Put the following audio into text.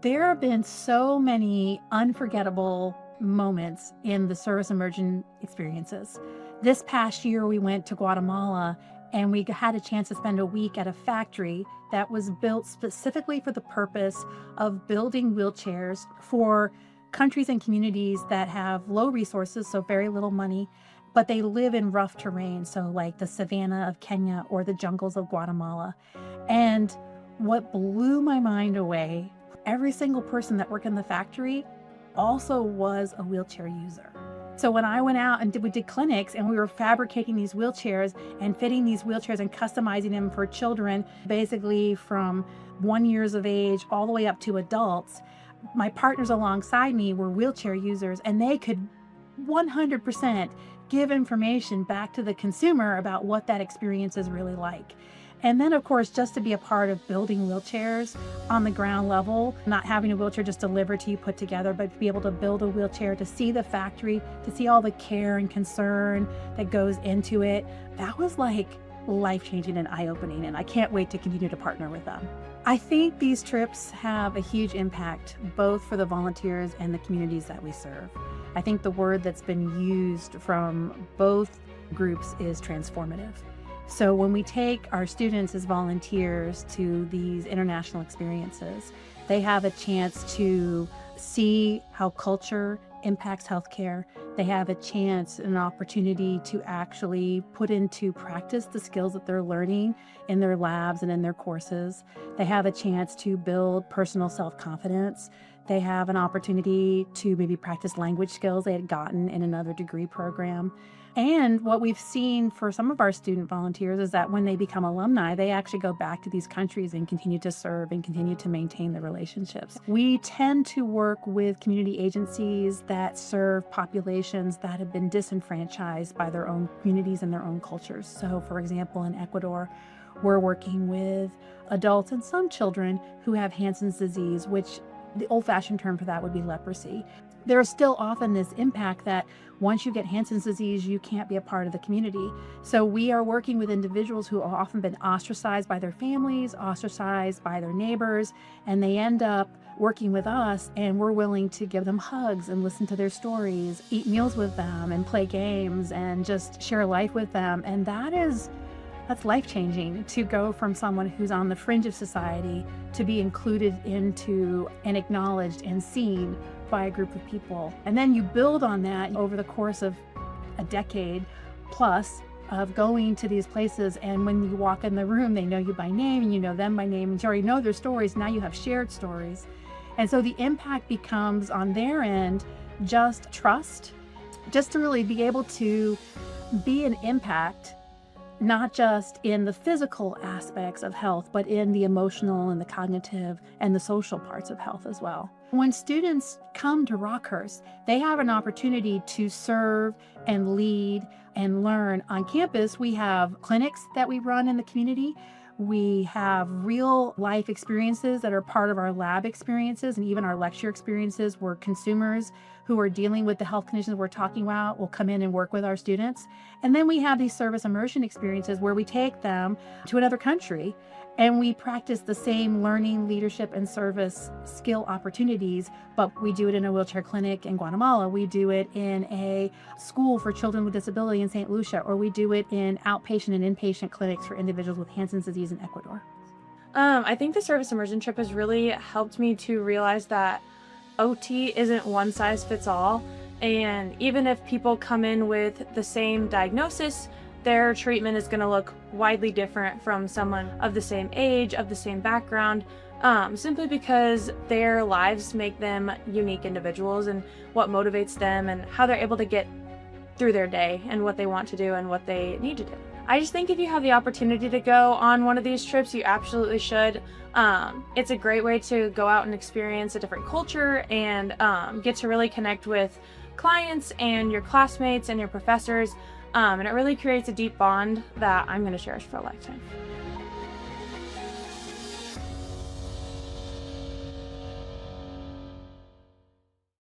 There have been so many unforgettable moments in the service immersion experiences. This past year, we went to Guatemala and we had a chance to spend a week at a factory that was built specifically for the purpose of building wheelchairs for countries and communities that have low resources, so very little money, but they live in rough terrain, so like the savannah of Kenya or the jungles of Guatemala. And what blew my mind away, every single person that worked in the factory also was a wheelchair user. So when I went out and we did clinics and we were fabricating these wheelchairs and fitting these wheelchairs and customizing them for children, basically from 1 year of age all the way up to adults, my partners alongside me were wheelchair users, and they could 100% give information back to the consumer about what that experience is really like. And then, of course, just to be a part of building wheelchairs on the ground level, not having a wheelchair just delivered to you, put together, but to be able to build a wheelchair, to see the factory, to see all the care and concern that goes into it, that was like life-changing and eye-opening, and I can't wait to continue to partner with them. I think these trips have a huge impact both for the volunteers and the communities that we serve. I think the word that's been used from both groups is transformative. So when we take our students as volunteers to these international experiences, they have a chance to see how culture impacts healthcare. They have a chance, an opportunity to actually put into practice the skills that they're learning in their labs and in their courses. They have a chance to build personal self-confidence. They have an opportunity to maybe practice language skills they had gotten in another degree program. And what we've seen for some of our student volunteers is that when they become alumni, they actually go back to these countries and continue to serve and continue to maintain the relationships. We tend to work with community agencies that serve populations that have been disenfranchised by their own communities and their own cultures. So, for example, in Ecuador, we're working with adults and some children who have Hansen's disease, which the old-fashioned term for that would be leprosy. There's still often this impact that once you get Hansen's disease, you can't be a part of the community. So we are working with individuals who have often been ostracized by their families, ostracized by their neighbors, and they end up working with us, and we're willing to give them hugs and listen to their stories, eat meals with them and play games and just share life with them. And that's life-changing, to go from someone who's on the fringe of society to be included into and acknowledged and seen by a group of people. And then you build on that over the course of a decade plus of going to these places, and when you walk in the room, they know you by name and you know them by name, and you already know their stories. Now you have shared stories. And so the impact becomes on their end just trust, just to really be able to be an impact, not just in the physical aspects of health, but in the emotional and the cognitive and the social parts of health as well. When students come to Rockhurst, they have an opportunity to serve and lead and learn on campus. We have clinics that we run in the community. We have real life experiences that are part of our lab experiences and even our lecture experiences, where consumers who are dealing with the health conditions we're talking about will come in and work with our students. And then we have these service immersion experiences where we take them to another country and we practice the same learning, leadership, and service skill opportunities, but we do it in a wheelchair clinic in Guatemala. We do it in a school for children with disability in St. Lucia, or we do it in outpatient and inpatient clinics for individuals with Hansen's disease in Ecuador. I think the service immersion trip has really helped me to realize that OT isn't one size fits all. And even if people come in with the same diagnosis, their treatment is going to look widely different from someone of the same age, of the same background, simply because their lives make them unique individuals, and what motivates them and how they're able to get through their day and what they want to do and what they need to do. I just think if you have the opportunity to go on one of these trips, you absolutely should. It's a great way to go out and experience a different culture and get to really connect with clients and your classmates and your professors. And it really creates a deep bond that I'm going to cherish for a lifetime.